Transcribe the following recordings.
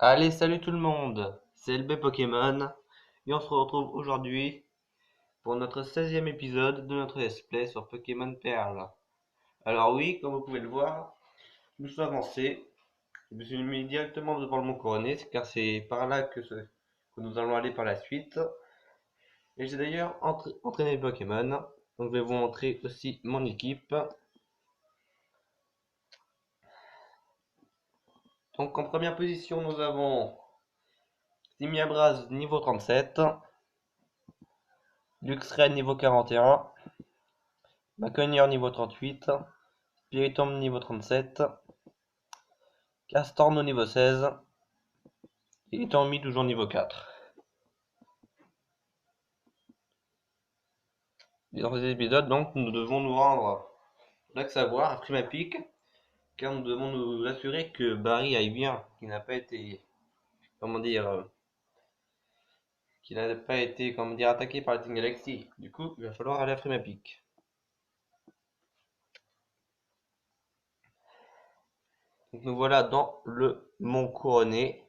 Allez, salut tout le monde, c'est LB Pokémon et on se retrouve aujourd'hui pour notre 16e épisode de notre let's play sur Pokémon Perle. Alors oui, comme vous pouvez le voir, je me suis avancé, je me suis mis directement devant le mont couronné car c'est par là que nous allons aller par la suite. Et j'ai d'ailleurs entraîné les Pokémon, donc je vais vous montrer aussi mon équipe. Donc en première position nous avons Simiabras niveau 37, Luxray niveau 41, Maconier niveau 38, Spiritomb niveau 37, Castorno niveau 16 et Tormi toujours niveau 4. Et dans cet épisode, donc, nous devons nous rendre à savoir à Primapic, car nous devons nous assurer que Barry aille bien, qu'il n'a pas été, comment dire, attaqué par la Team Galaxy. Du coup, il va falloir aller à Primapic. Donc nous voilà dans le mont couronné.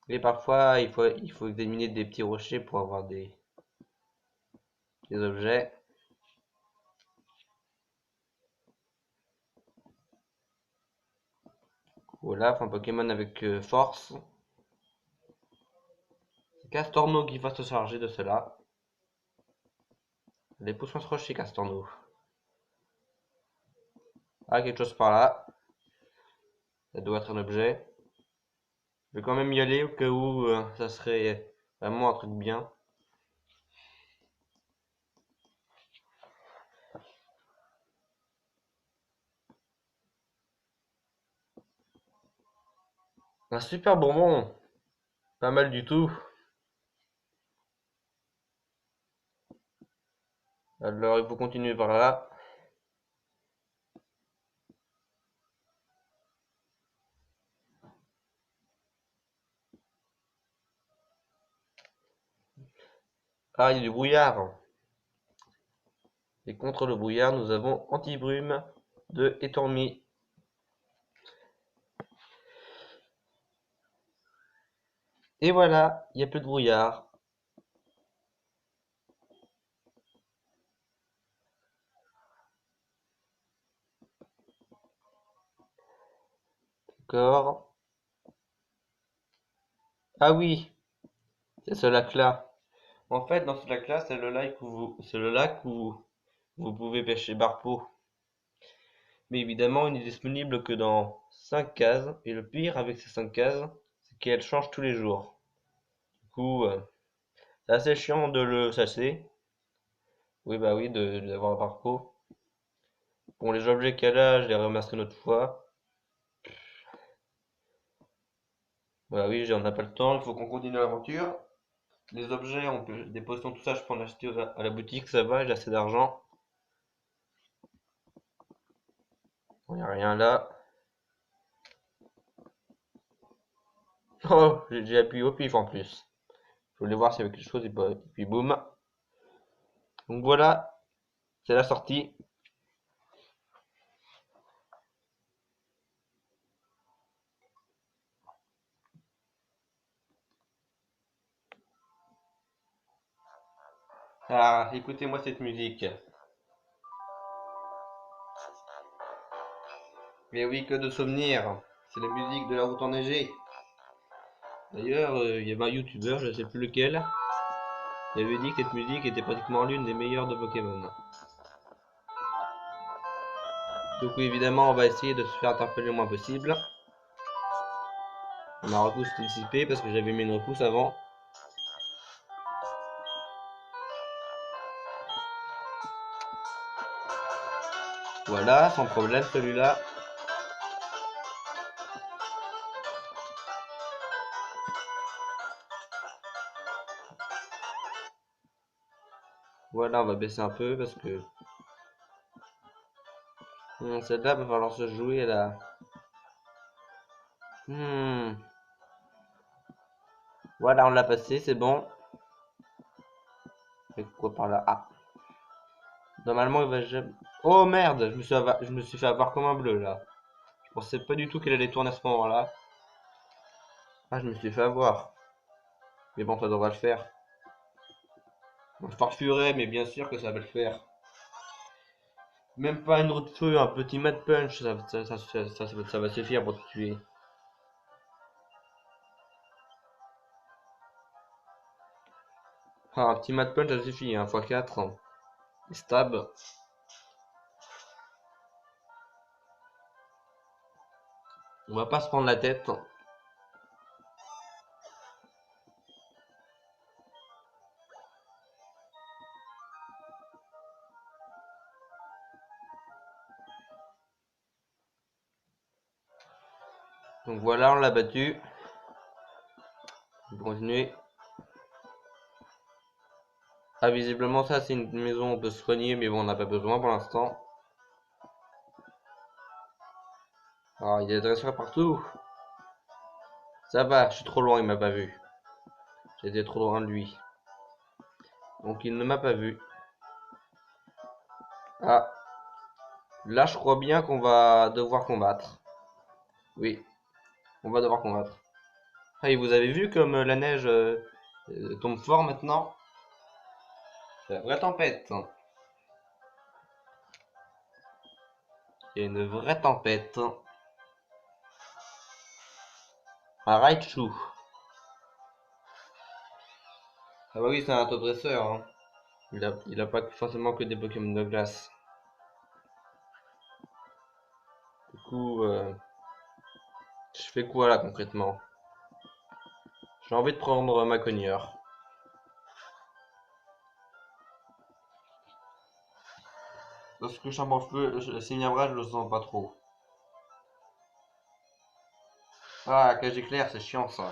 Et parfois, il faut examiner des petits rochers pour avoir des objets. Voilà, un Pokémon avec force. C'est Castorno qui va se charger de cela. Les poussons se rocher, Castorno. Ah, quelque chose par là. Ça doit être un objet. Je vais quand même y aller au cas où ça serait vraiment un truc bien. Un super bonbon. Pas mal du tout. Alors, il faut continuer par là. Ah, il y a du brouillard. Et contre le brouillard, nous avons anti-brume de Etormi. Et voilà, il n'y a plus de brouillard. D'accord. Ah oui, c'est ce lac-là. En fait, dans ce lac-là, c'est le lac où vous pouvez pêcher Barpeau. Mais évidemment, il n'est disponible que dans 5 cases. Et le pire avec ces 5 cases, c'est qu'elles changent tous les jours. Du coup, c'est assez chiant de le chasser. Oui, bah oui, d'avoir un parcours. Bon, les objets qu'elle a, je les ramasserai une autre fois. Bah oui, on n'a pas le temps, il faut qu'on continue l'aventure. Les objets, des potions, tout ça, je peux en acheter à la boutique, ça va, j'ai assez d'argent. Il n'y a rien là. Oh, j'ai appuyé au pif en plus. Je voulais voir s'il y avait quelque chose et puis boum. Donc voilà, c'est la sortie. Ah, écoutez-moi cette musique. Mais oui, que de souvenirs. C'est la musique de la route enneigée. D'ailleurs, il y avait un youtubeur, je ne sais plus lequel, qui avait dit que cette musique était pratiquement l'une des meilleures de Pokémon. Donc oui, évidemment, on va essayer de se faire interpeller le moins possible. Ma repousse est dissipée parce que j'avais mis une repousse avant. Voilà, sans problème celui-là. Voilà, on va baisser un peu parce que celle-là va falloir se jouer là. Voilà, on l'a passé, c'est bon. Et quoi par là? Ah, normalement il va jamais. Oh merde, je me suis fait avoir comme un bleu là. On sait pas du tout qu'elle allait tourner à ce moment-là. Ah, je me suis fait avoir. Mais bon, ça devrait le faire. Bon, je farfurais, mais bien sûr que ça va le faire. Même pas une roue de feu, un petit mat punch, ça va suffire pour te tuer. Ah, un petit mat punch, ça suffit, hein, x4. Stab. On va pas se prendre la tête. Donc voilà, on l'a battu. On peut continuer. Ah, visiblement, ça, c'est une maison où on peut se soigner, mais bon, on n'a pas besoin pour l'instant. Ah, il y a des dresseurs partout. Ça va, je suis trop loin, il m'a pas vu. J'étais trop loin de lui. Donc il ne m'a pas vu. Ah, là, je crois bien qu'on va devoir combattre. Oui, on va devoir combattre. Ah, et vous avez vu comme la neige tombe fort maintenant? C'est la vraie tempête. Il y a une vraie tempête. Un Raichu. Ah bah oui, c'est un autodresseur, hein. Il a pas forcément que des Pokémon de glace. Du coup, je fais quoi là concrètement? J'ai envie de prendre ma cogneur. Parce que chambre en feu, le Signabra, je le sens pas trop. Ah, cage éclair, c'est chiant ça.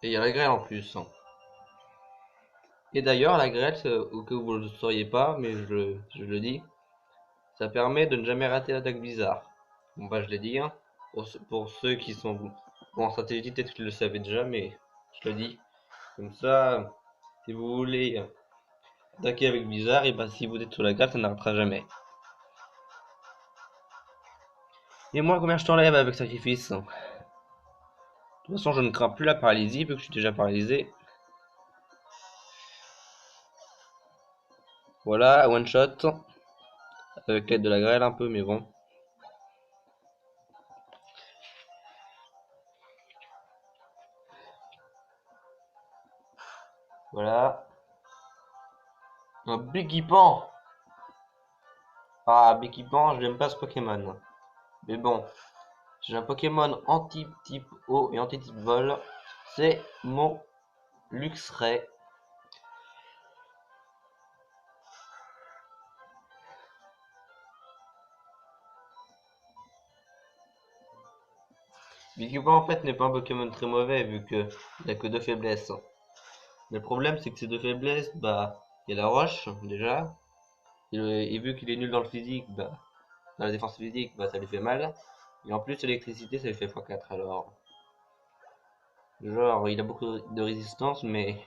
Et il y a la grêle en plus. Et d'ailleurs, la grêle, au cas où vous ne le sauriez pas, mais je le dis, ça permet de ne jamais rater l'attaque bizarre. Bon bah je l'ai dit, hein. Pour ceux qui sont bon, en stratégie, peut-être qu'ils le savaient déjà, mais je le dis. Comme ça, si vous voulez attaquer avec bizarre, et bah si vous êtes sous la grêle, ça n'arrêtera jamais. Et moi, combien je t'enlève avec sacrifice? De toute façon, je ne crains plus la paralysie, vu que je suis déjà paralysé. Voilà, one shot. Avec l'aide de la grêle un peu, mais bon. Voilà. Un Biggy Pan. Ah, Biggy Pan, je n'aime pas ce Pokémon. Mais bon, j'ai un Pokémon anti-type eau et anti-type vol. C'est mon Luxray. Biggy Pan en fait n'est pas un Pokémon très mauvais vu que il a que deux faiblesses. Mais le problème c'est que ces deux faiblesses, bah, il y a la roche déjà. Et vu qu'il est nul dans le physique, bah, dans la défense physique, bah ça lui fait mal. Et en plus l'électricité ça lui fait x4 alors. Genre il a beaucoup de résistance mais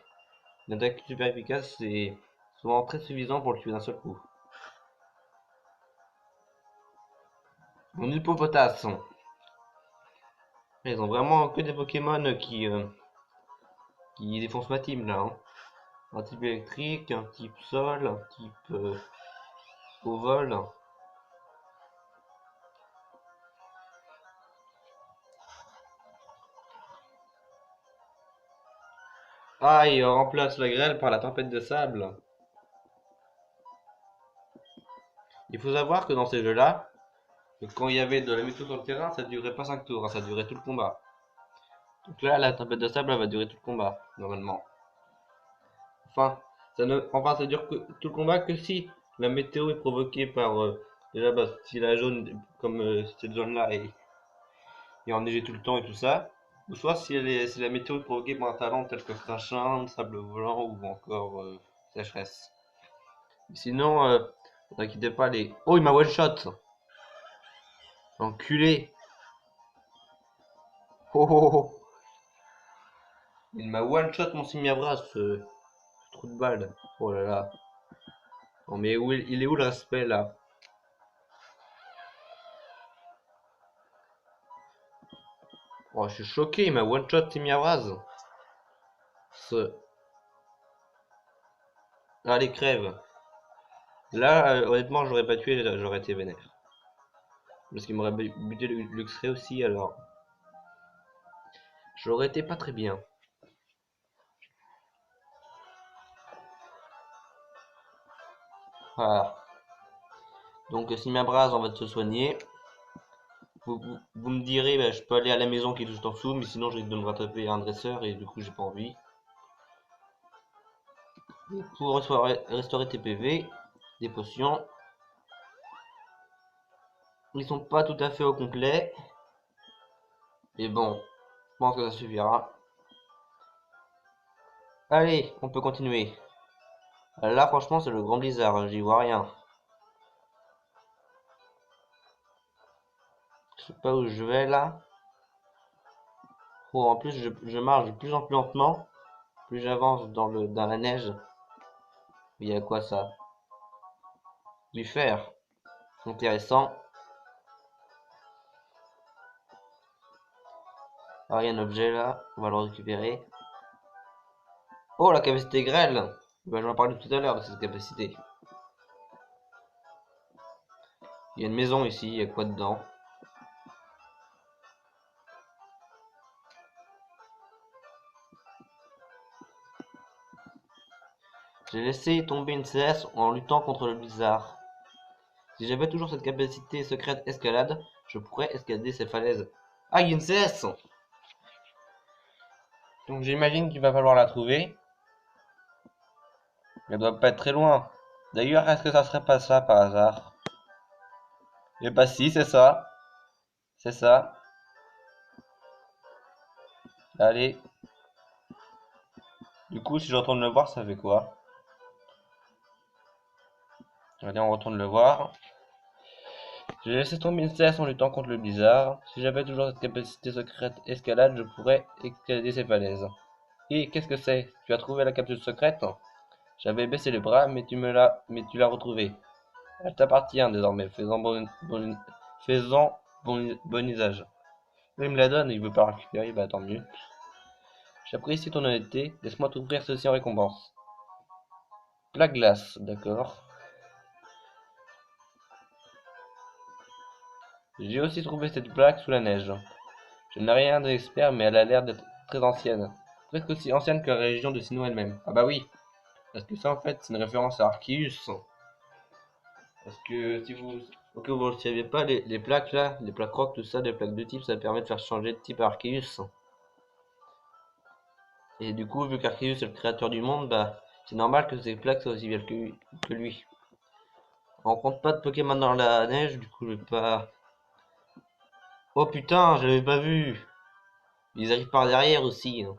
une attaque super efficace c'est souvent très suffisant pour le tuer d'un seul coup. Mon Hippopotas. Ils ont vraiment que des Pokémon qui défoncent ma team là, hein. Un type électrique, un type sol, un type au vol. Ah, il remplace la grêle par la tempête de sable. Il faut savoir que dans ces jeux-là, quand il y avait de la météo sur le terrain, ça durait pas 5 tours, hein, ça durait tout le combat. Donc là, la tempête de sable, elle va durer tout le combat, normalement. Enfin, ça dure tout le combat que si la météo est provoquée par déjà bah, si la zone comme cette zone-là est enneigée tout le temps et tout ça, ou soit si la météo est provoquée par un talent tel que crachin, sable volant ou encore sécheresse. Sinon, ne t'inquiétez pas les. Oh, il m'a one shot, enculé. Oh, oh, oh. Il m'a one shot mon Simiabra, ce trou de balle. Oh là là. Oh, mais il est où le respect là? Oh, je suis choqué, il m'a one-shot Timiabraz. Ce... Allez, crève. Là, honnêtement, j'aurais pas tué, j'aurais été vénère. Parce qu'il m'aurait buté le Luxray aussi, alors. J'aurais été pas très bien. Voilà. Donc, Timiabraz, on va te soigner. Vous me direz, bah, je peux aller à la maison qui est juste en dessous, mais sinon, je risque de me rattraper un dresseur et du coup, j'ai pas envie. Pour restaurer tes PV, des potions. Ils sont pas tout à fait au complet. Mais bon, je pense que ça suffira. Allez, on peut continuer. Là, franchement, c'est le grand blizzard, hein, j'y vois rien. Je sais pas où je vais là. Oh, en plus, je marche de plus en plus lentement. Plus j'avance dans la neige. Il y a quoi ça? Du fer. Intéressant. Ah, il y a un objet là. On va le récupérer. Oh, la capacité grêle. Bah, j'en parlais tout à l'heure de cette capacité. Il y a une maison ici. Il y a quoi dedans? J'ai laissé tomber une CS en luttant contre le blizzard. Si j'avais toujours cette capacité secrète escalade, je pourrais escalader ces falaises. Ah, il y a une CS! Donc j'imagine qu'il va falloir la trouver. Elle doit pas être très loin. D'ailleurs, est-ce que ça serait pas ça par hasard? Eh bah si, c'est ça. C'est ça. Allez. Du coup, si je retourne le voir, ça fait quoi? Allez, on retourne le voir. J'ai laissé tomber une CS en luttant contre le blizzard. Si j'avais toujours cette capacité secrète escalade, je pourrais escalader ces falaises. Et qu'est-ce que c'est? Tu as trouvé la capsule secrète? J'avais baissé les bras, mais tu l'as retrouvée. Elle t'appartient désormais, faisant bon usage. Il me la donne et il veut pas la récupérer, bah tant mieux. J'apprécie ton honnêteté, laisse-moi t'ouvrir ceci en récompense. Plaque glace, d'accord. J'ai aussi trouvé cette plaque sous la neige. Je n'ai rien d'expert, mais elle a l'air d'être très ancienne. Presque aussi ancienne que la région de Sinnoh elle-même. Ah bah oui, parce que ça en fait c'est une référence à Arceus. Parce que si vous... Ok, vous ne le saviez pas, les plaques là, les plaques rock, tout ça, les plaques de type, ça permet de faire changer de type à Arceus. Et du coup, vu qu'Arceus est le créateur du monde, bah c'est normal que ces plaques soient aussi vieilles que lui. On compte pas de Pokémon dans la neige, du coup je vais pas... Oh putain, j'avais pas vu. Ils arrivent par derrière aussi, hein.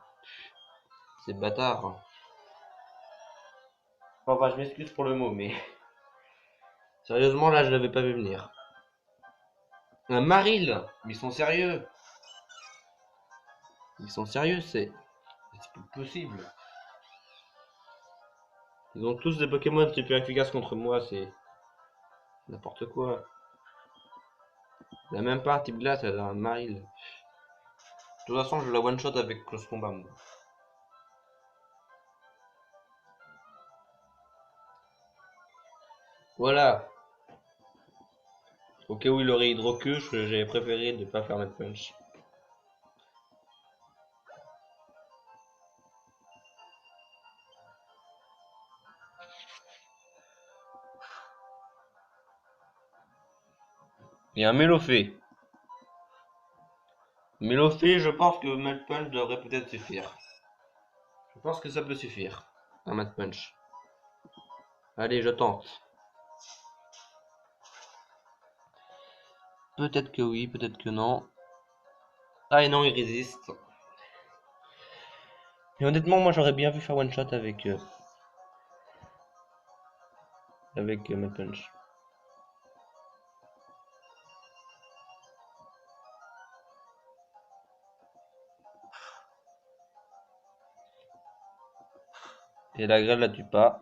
C'est bâtard. Enfin, je m'excuse pour le mot, mais... Sérieusement, là, je l'avais pas vu venir. Un Maril. Mais ils sont sérieux. Ils sont sérieux, c'est pas possible. Ils ont tous des Pokémon super efficaces contre moi, c'est n'importe quoi. Elle a même pas un type glace, elle a un Maril. De toute façon, je la one-shot avec Close Combat, moi. Voilà. Au cas où il aurait Hydro-Queue, j'avais préféré de pas faire Mad Punch. Et un Mélofée. Mélofée, je pense que Mad Punch devrait peut-être suffire. Je pense que ça peut suffire. Un Mad Punch. Allez, je tente. Peut-être que oui, peut-être que non. Ah et non, il résiste. Et honnêtement, moi j'aurais bien vu faire one shot avec Mad Punch. Et la grêle la tue pas.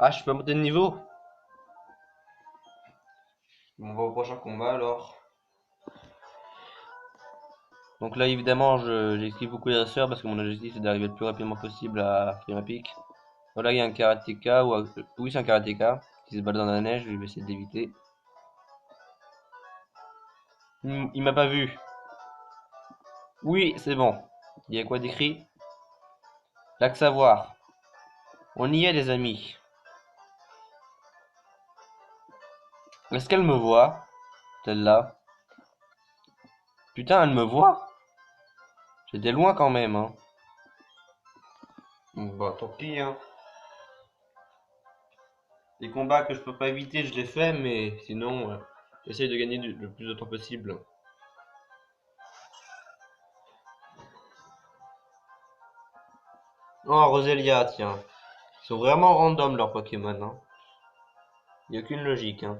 Ah, je peux monter de niveau? Bon, on va au prochain combat alors. Donc là, évidemment, j'esquive beaucoup les dresseurs parce que mon objectif c'est d'arriver le plus rapidement possible à Frimapic. Voilà, il y a un karatéka, oui, c'est un karatéka qui se balade dans la neige, je vais essayer d'éviter. Il m'a pas vu. Oui, c'est bon. Il y a quoi d'écrit? Lac Savoir. On y est, les amis. Est-ce qu'elle me voit? Celle-là. Putain, elle me voit? J'étais loin quand même, hein. Bah, tant pis, hein. Les combats que je peux pas éviter, je les fais, mais sinon, j'essaye de gagner le plus de temps possible. Oh, Roselia, tiens. Ils sont vraiment random leurs Pokémon, hein. Il n'y a aucune logique, hein.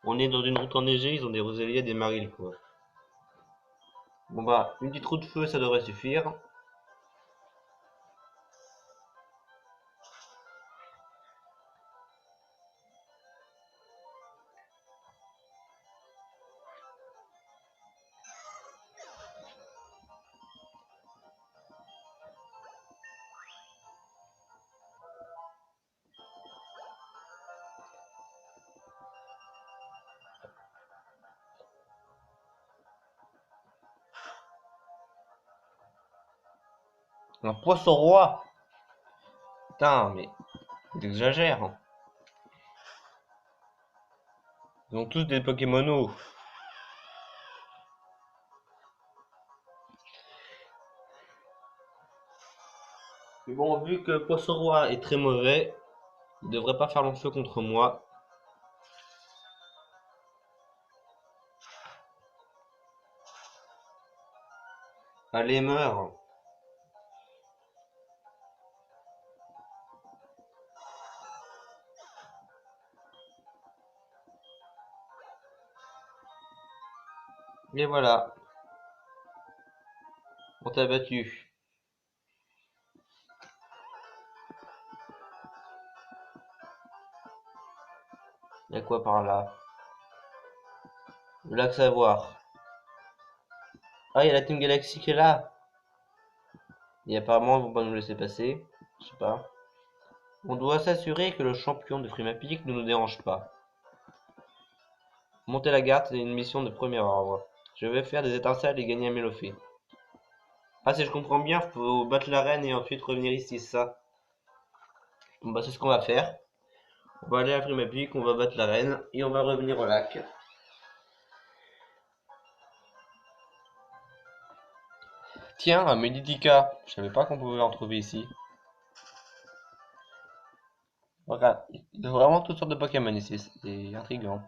On est dans une route enneigée, ils ont des Roselia, des Marils, quoi. Bon bah, une petite roue de feu, ça devrait suffire. Un poisson roi! Putain, mais t'exagères, hein. Ils ont tous des Pokémonos. Mais bon, vu que Poisson Roi est très mauvais, il devrait pas faire long feu contre moi. Allez, meurs! Et voilà, on t'a battu. Y'a quoi par là? Le lac Savoir. Ah, y'a la Team Galaxy qui est là! Et apparemment, ils vont pas nous laisser passer. Je sais pas. On doit s'assurer que le champion de Frimapic ne nous dérange pas. Monter la garde, c'est une mission de premier ordre. Je vais faire des étincelles et gagner un Mélophée. Ah, si je comprends bien, faut battre la reine et ensuite revenir ici, c'est ça? Bon, bah, c'est ce qu'on va faire. On va aller à Frimapic, on va battre la reine et on va revenir au lac. Tiens, un Meditica. Je savais pas qu'on pouvait en trouver ici. Regarde, il y a vraiment toutes sortes de Pokémon ici, c'est intriguant.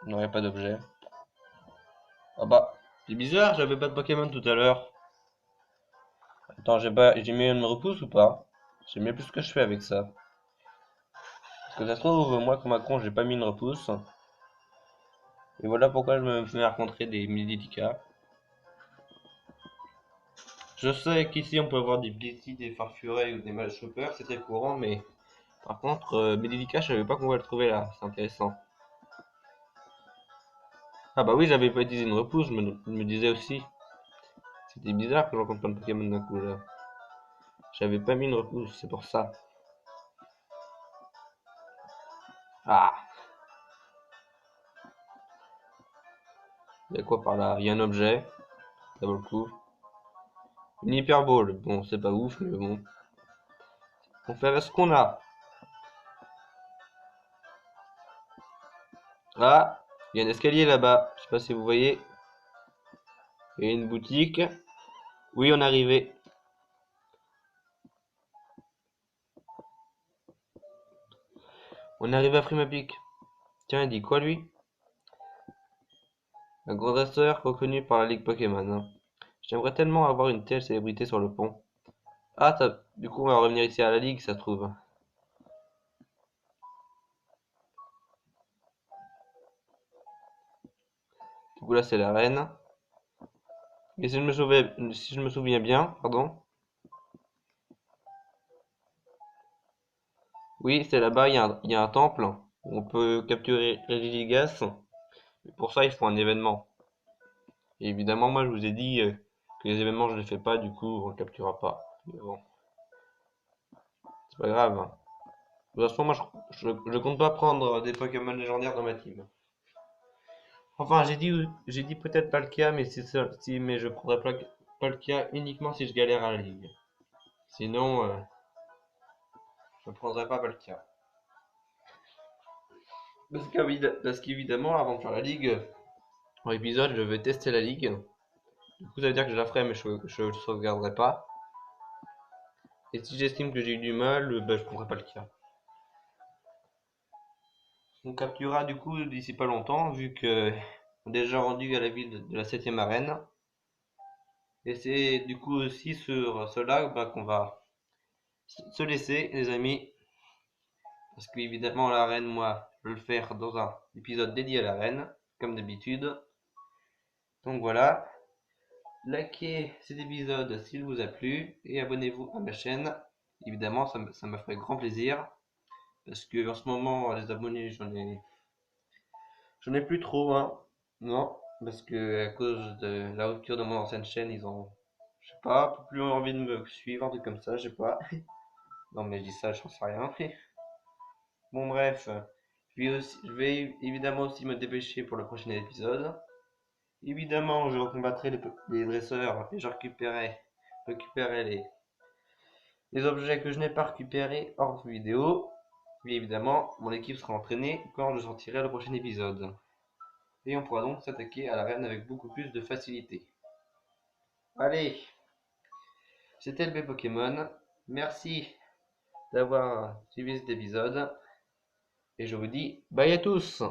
Il n'y aurait pas d'objet. Ah bah, c'est bizarre, j'avais pas de Pokémon tout à l'heure. Attends, j'ai mis une repousse ou pas? J'aime bien plus ce que je fais avec ça. Parce que ça se trouve, moi, comme un con, j'ai pas mis une repousse. Et voilà pourquoi je me fais rencontrer des Meditica. Je sais qu'ici, on peut avoir des Blissey, des Farfurets ou des Malchoppers, c'est très courant, mais par contre, Meditica, je savais pas qu'on va le trouver là, c'est intéressant. Ah bah oui, j'avais pas utilisé une repousse, je me disais aussi. C'était bizarre que je rencontre plein de Pokémon d'un coup là. J'avais pas mis une repousse, c'est pour ça. Ah, il y a quoi par là? Il y a un objet, ça vaut le coup. Une Hyper Ball, bon, c'est pas ouf, mais bon. On fait avec ce qu'on a. Ah, il y a un escalier là-bas, je sais pas si vous voyez. Il y a une boutique. Oui, on est arrivé. On est arrivé à Frimapic. Tiens, il dit quoi lui? Un grand dresseur reconnu par la Ligue Pokémon, hein. J'aimerais tellement avoir une telle célébrité sur le pont. Ah, du coup, on va revenir ici à la Ligue, ça se trouve. Du coup, là, c'est la reine. Et si je me souviens bien, pardon, Oui, c'est là-bas, il y a un temple où on peut capturer les Liligas. Et pour ça, il faut un événement. Et évidemment, moi, je vous ai dit que les événements, je les fais pas, du coup, on le capturera pas. Mais bon, c'est pas grave, hein. De toute façon, moi, je compte pas prendre des Pokémon légendaires dans ma team. Enfin, j'ai dit peut-être Palkia, mais c'est ça, si, mais je prendrai Palkia uniquement si je galère à la ligue. Sinon, je ne prendrai pas Palkia. Parce qu'évidemment, avant de faire la ligue, en épisode, je vais tester la ligue. Du coup, ça veut dire que je la ferai, mais je ne sauvegarderai pas. Et si j'estime que j'ai eu du mal, bah, je prendrai Palkia. On capturera du coup d'ici pas longtemps, vu que on est déjà rendu à la ville de la 7ème arène. Et c'est du coup aussi sur cela bah, qu'on va se laisser, les amis. Parce qu'évidemment, l'arène, moi, je vais le faire dans un épisode dédié à l'arène, comme d'habitude. Donc voilà, likez cet épisode s'il vous a plu et abonnez-vous à ma chaîne. Évidemment, ça me ferait grand plaisir. Parce que en ce moment, les abonnés, j'en ai plus trop, hein. Non, parce que à cause de la rupture de mon ancienne chaîne, ils ont, je sais pas, plus envie de me suivre, un truc comme ça, je sais pas. Non, mais je dis ça, je sais rien. Bon, bref, je vais évidemment aussi me dépêcher pour le prochain épisode. Évidemment, je recombattrai les dresseurs et récupérerai les objets que je n'ai pas récupérés hors vidéo. Et évidemment, mon équipe sera entraînée quand je sortirai le prochain épisode. Et on pourra donc s'attaquer à l'arène avec beaucoup plus de facilité. Allez, c'était le B Pokémon. Merci d'avoir suivi cet épisode. Et je vous dis bye à tous!